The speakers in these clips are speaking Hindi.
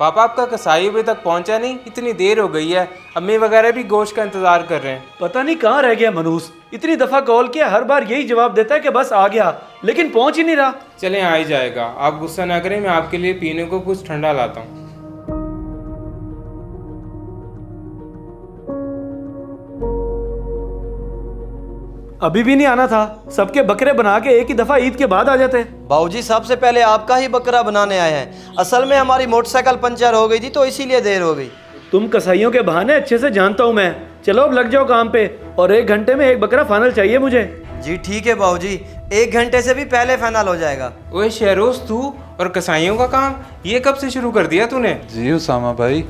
पापा आपका कसाई अभी तक पहुंचा नहीं, इतनी देर हो गई है। अम्मी वगैरह भी गोश्त का इंतजार कर रहे हैं। पता नहीं कहाँ रह गया मनूस। इतनी दफा कॉल किया, हर बार यही जवाब देता है कि बस आ गया, लेकिन पहुंच ही नहीं रहा। चलें, आ ही जाएगा, आप गुस्सा ना करें, मैं आपके लिए पीने को कुछ ठंडा लाता हूँ। अभी भी नहीं आना था? सबके बकरे बना के एक ही दफा ईद के बाद आ जाते। बाबूजी सबसे पहले आपका ही बकरा बनाने आए हैं। असल में हमारी मोटरसाइकिल पंचर हो गई थी तो इसीलिए देर हो गई। तुम कसाईयों के बहाने अच्छे से जानता हूँ मैं। चलो अब लग जाओ काम पे, और 1 घंटे में एक बकरा फाइनल चाहिए मुझे। जी ठीक है बाबूजी, 1 घंटे से भी पहले फाइनल हो जाएगा। ओए शहरोज, तू और कसाईयों का काम ये कब से शुरू कर दिया तूने? जी उसामा भाई,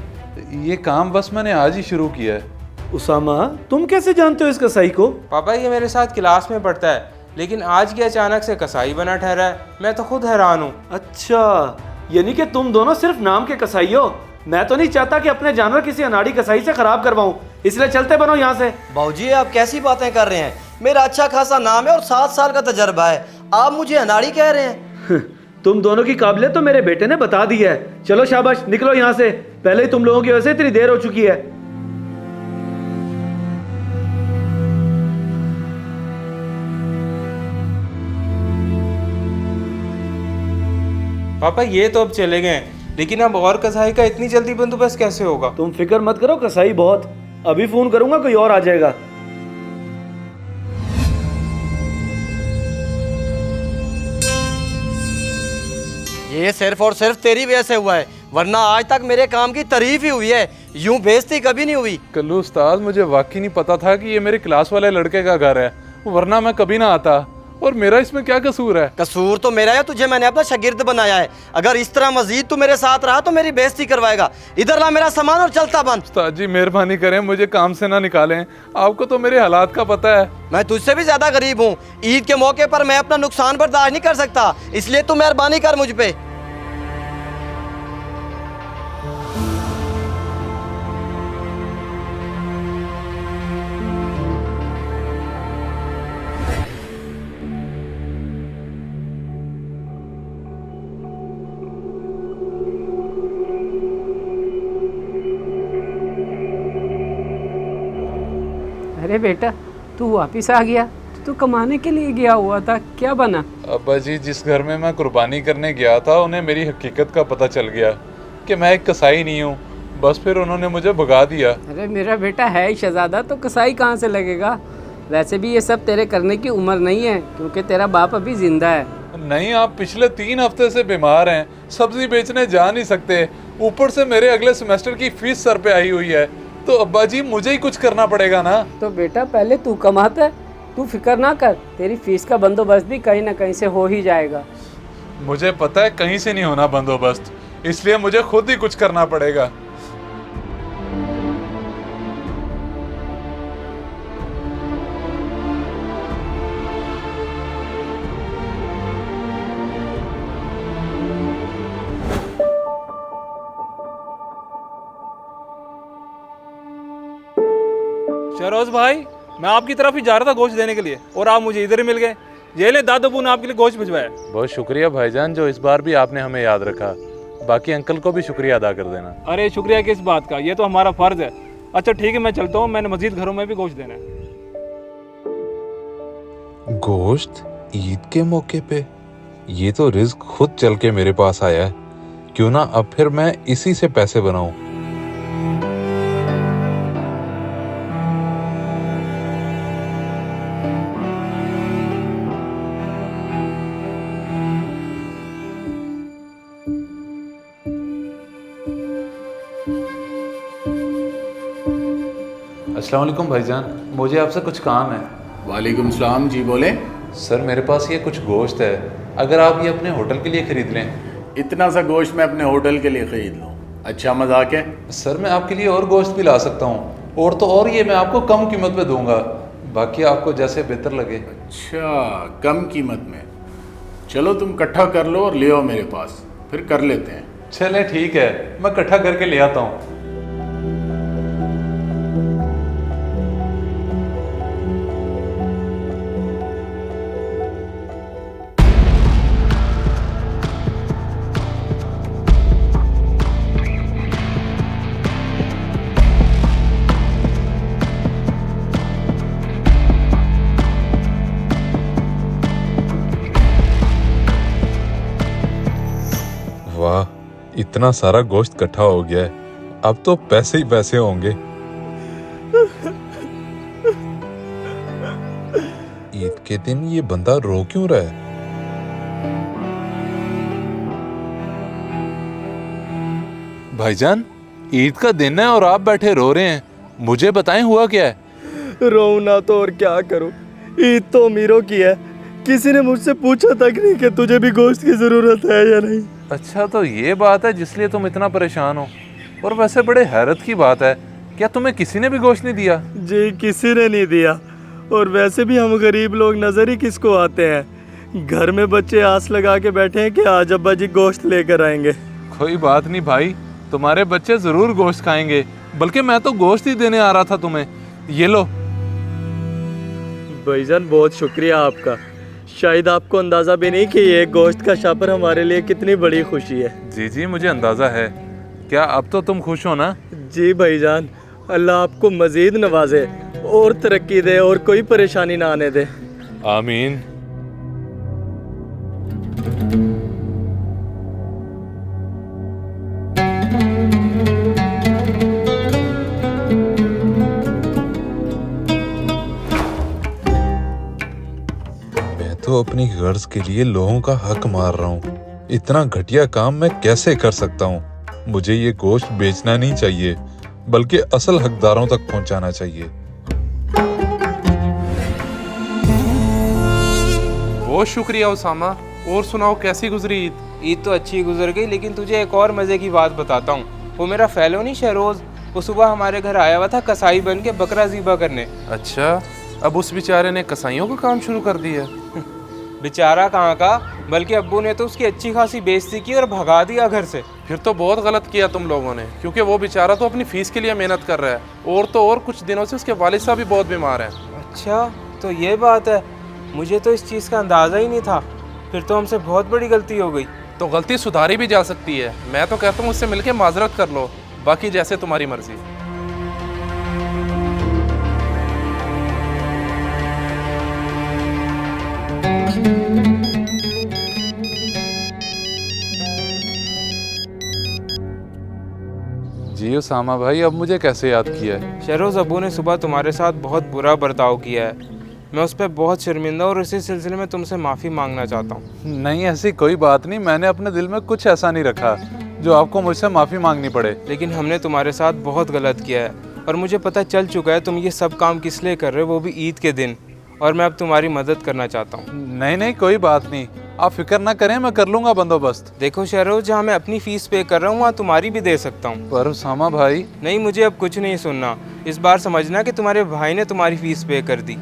ये काम बस मैंने आज ही शुरू किया है। उसामा, तुम कैसे जानते हो इस कसाई को? पापा ये मेरे साथ क्लास में पढ़ता है, लेकिन आज की अचानक से कसाई बना ठहरा है। मैं तो खुद हैरान हूँ। अच्छा, यानी कि तुम दोनों सिर्फ नाम के कसाई हो। मैं तो नहीं चाहता कि अपने जानवर किसी अनाड़ी कसाई से खराब करवाऊं, इसलिए चलते बनो यहाँ से। बाबूजी आप कैसी बातें कर रहे हैं? मेरा अच्छा खासा नाम है और 7 साल का तजर्बा है, आप मुझे अनाड़ी कह रहे हैं? तुम दोनों की काबिलियत तो मेरे बेटे ने बता दी है। चलो शाबाश, निकलो यहाँ से, पहले ही तुम लोगों की वजह से इतनी देर हो चुकी है। पापा ये तो अब चले गए, लेकिन अब और कसाई का इतनी जल्दी बंदोबस्त कैसे होगा? तुम फिक्र मत करो, कसाई बहुत। अभी फोन करूंगा, कोई और आ जाएगा। ये सिर्फ और सिर्फ तेरी वजह से हुआ है, वरना आज तक मेरे काम की तारीफ ही हुई है, यूं बेइज्जती कभी नहीं हुई। कल्लू उस्ताद, मुझे वाकई नहीं पता था कि ये मेरे क्लास वाले लड़के का घर है, वरना मैं कभी ना आता। और मेरा इसमें क्या कसूर है? कसूर तो मेरा है, तुझे मैंने अपना शागिर्द बनाया है। अगर इस तरह मजीद तू मेरे साथ रहा तो मेरी बेइज्जती करवाएगा। इधर ला मेरा सामान और चलता बन। उस्ताद जी मेहरबानी करें, मुझे काम से ना निकालें। आपको तो मेरे हालात का पता है। मैं तुझसे भी ज्यादा गरीब हूँ। ईद के मौके पर मैं अपना नुकसान बर्दाश्त नहीं कर सकता, इसलिए तू मेहरबानी कर मुझ पे। अरे बेटा, तू वापस आ गया? तू कमाने के लिए गया हुआ था, क्या बना? अब्बा जी, जिस घर में मैं कुर्बानी करने गया था उन्हें मेरी हकीकत का पता चल गया कि मैं एक कसाई नहीं हूँ। बस फिर उन्होंने मुझे भगा दिया। अरे मेरा बेटा है ही शहजादा, तो कसाई कहाँ से लगेगा? वैसे भी ये सब तेरे करने की उम्र नहीं है, क्योंकि तेरा बाप अभी जिंदा है। नहीं, आप पिछले 3 हफ्ते से बीमार हैं, सब्जी बेचने जा नहीं सकते, ऊपर से मेरे अगले सेमेस्टर की फीस सर पे आई हुई है, तो अब्बा जी मुझे ही कुछ करना पड़ेगा ना। तो बेटा पहले तू कमाता है, तू फिक्र ना कर, तेरी फीस का बंदोबस्त भी कहीं ना कहीं से हो ही जाएगा। मुझे पता है कहीं से नहीं होना बंदोबस्त, इसलिए मुझे खुद ही कुछ करना पड़ेगा। शहरोज भाई, मैं आपकी तरफ ही जा रहा था गोश्त देने के लिए, और आप मुझे इधर ही मिल गए। ये ले, दादू ने आपके लिए गोश्त भिजवाया। बहुत शुक्रिया भाईजान, जो इस बार भी आपने हमें याद रखा। बाकी अंकल को भी शुक्रिया अदा कर देना। अरे शुक्रिया किस बात का, ये तो हमारा फर्ज है। अच्छा ठीक है, मैं चलता हूँ, मैंने मजीद घरों में भी गोश्त देना है। गोश्त ईद के मौके पे? ये तो रिज्क खुद चल के मेरे पास आया है, क्यों ना अब फिर मैं इसी से पैसे बनाऊं। अस्सलाम वालेकुम भाईजान, मुझे आपसे कुछ काम है। वालेकुम सलाम जी, बोले। सर मेरे पास ये कुछ गोश्त है, अगर आप ये अपने होटल के लिए खरीद लें। इतना सा गोश्त मैं अपने होटल के लिए ख़रीद लूँ? अच्छा मजाक है। सर मैं आपके लिए और गोश्त भी ला सकता हूँ, और ये मैं आपको कम कीमत पे दूंगा, बाकी आपको जैसे बेहतर लगे। अच्छा, कम कीमत में? चलो तुम इकट्ठा कर लो और ले आओ मेरे पास, फिर कर लेते हैं। चलें ठीक है, मैं इकट्ठा करके ले आता हूँ। इतना सारा गोश्त इकट्ठा हो गया है, अब तो पैसे ही पैसे होंगे। ईद के दिन ये बंदा रो क्यों रहा है? भाईजान, ईद का दिन है और आप बैठे रो रहे हैं, मुझे बताएं हुआ क्या है? रो ना तो और क्या करूं, ईद तो अमीरों की है। किसी ने मुझसे पूछा तक नहीं कि तुझे भी गोश्त की जरूरत है या नहीं। अच्छा, तो ये बात है जिसलिए तुम इतना परेशान हो। और वैसे बड़े हैरत की बात है, क्या तुम्हें किसी ने भी गोश्त नहीं दिया? जी किसी ने नहीं दिया। और वैसे भी हम गरीब लोग नजर ही किसको आते हैं। घर में बच्चे आस लगा के बैठे हैं कि आज अब्बा जी गोश्त लेकर आएंगे। कोई बात नहीं भाई, तुम्हारे बच्चे जरूर गोश्त खाएंगे, बल्कि मैं तो गोश्त ही देने आ रहा था तुम्हें। ये लो। भाईजान बहुत शुक्रिया आपका। शायद आपको अंदाज़ा भी नहीं कि ये गोश्त का शापर हमारे लिए कितनी बड़ी खुशी है। जी जी, मुझे अंदाज़ा है। क्या अब तो तुम खुश हो ना? जी भाईजान, अल्लाह आपको मज़ीद नवाजे और तरक्की दे और कोई परेशानी ना आने दे। आमीन। मैं तो अपनी गर्ज के लिए लोगों का हक मार रहा हूँ। इतना घटिया काम मैं कैसे कर सकता हूँ? मुझे ये गोश्त बेचना नहीं चाहिए, बल्कि असल हकदारों तक पहुंचाना चाहिए। बहुत शुक्रिया उसामा। और सुनाओ, कैसी गुजरी ईद? ईद तो अच्छी गुजर गई, लेकिन तुझे एक और मज़े की बात बताता हूँ। वो मेरा फैलो नहीं शहरोज़, वो सुबह हमारे घर आया हुआ था कसाई बन के बकरा ज़िबा करने। अच्छा, अब उस बेचारे ने कसाईयों का काम शुरू कर दिया? बेचारा कहाँ का, बल्कि अब्बू ने तो उसकी अच्छी खासी बेइज्जती की और भगा दिया घर से। फिर तो बहुत गलत किया तुम लोगों ने, क्योंकि वो बेचारा तो अपनी फीस के लिए मेहनत कर रहा है, और तो और कुछ दिनों से उसके वालिद साहब भी बहुत बीमार हैं। अच्छा, तो ये बात है। मुझे तो इस चीज़ का अंदाज़ा ही नहीं था। फिर तो हमसे बहुत बड़ी गलती हो गई। तो गलती सुधारी भी जा सकती है। मैं तो कहता हूँ उससे मिलके माजरत कर लो, बाकी जैसे तुम्हारी मर्जी। जी उसामा भाई, अब मुझे कैसे याद किया है? शहरोज़, अब्बू ने सुबह तुम्हारे साथ बहुत बुरा बर्ताव किया है। मैं उस पर बहुत शर्मिंदा और इसी सिलसिले में तुमसे माफ़ी मांगना चाहता हूँ। नहीं, ऐसी कोई बात नहीं। मैंने अपने दिल में कुछ ऐसा नहीं रखा जो आपको मुझसे माफ़ी मांगनी पड़े। लेकिन हमने तुम्हारे साथ बहुत गलत किया है, और मुझे पता चल चुका है तुम ये सब काम किस लिए कर रहे हो, वो भी ईद के दिन। और मैं अब तुम्हारी मदद करना चाहता हूँ। नहीं नहीं, कोई बात नहीं, आप फिक्र ना करें, मैं कर लूँगा बंदोबस्त। देखो शहरोज़, जहाँ मैं अपनी फ़ीस पे कर रहा हूँ वहाँ तुम्हारी भी दे सकता हूँ। पर उसामा भाई। नहीं, मुझे अब कुछ नहीं सुनना। इस बार समझना कि तुम्हारे भाई ने तुम्हारी फ़ीस पे कर दी।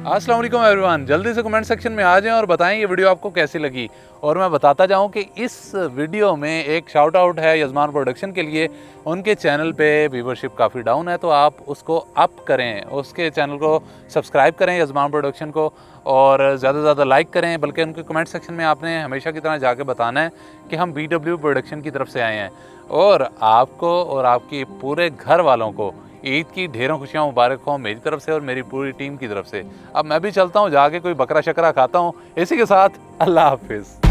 अस्सलाम वालेकुम एवरीवन। जल्दी से कमेंट सेक्शन में आ जाएं और बताएं ये वीडियो आपको कैसी लगी। और मैं बताता जाऊं कि इस वीडियो में एक शाउट आउट है यजमान प्रोडक्शन के लिए। उनके चैनल पे व्यूवरशिप काफ़ी डाउन है, तो आप उसको अप करें, उसके चैनल को सब्सक्राइब करें यजमान प्रोडक्शन को, और ज़्यादा से ज़्यादा लाइक करें। बल्कि उनके कमेंट सेक्शन में आपने हमेशा की तरह जाके बताना है कि हम BW प्रोडक्शन की तरफ से आए हैं। और आपको और आपकी पूरे घर वालों को ईद की ढेरों खुशियाँ मुबारक हों मेरी तरफ से और मेरी पूरी टीम की तरफ से। अब मैं भी चलता हूँ, जाके कोई बकरा शकरा खाता हूँ। इसी के साथ अल्लाह हाफिज़।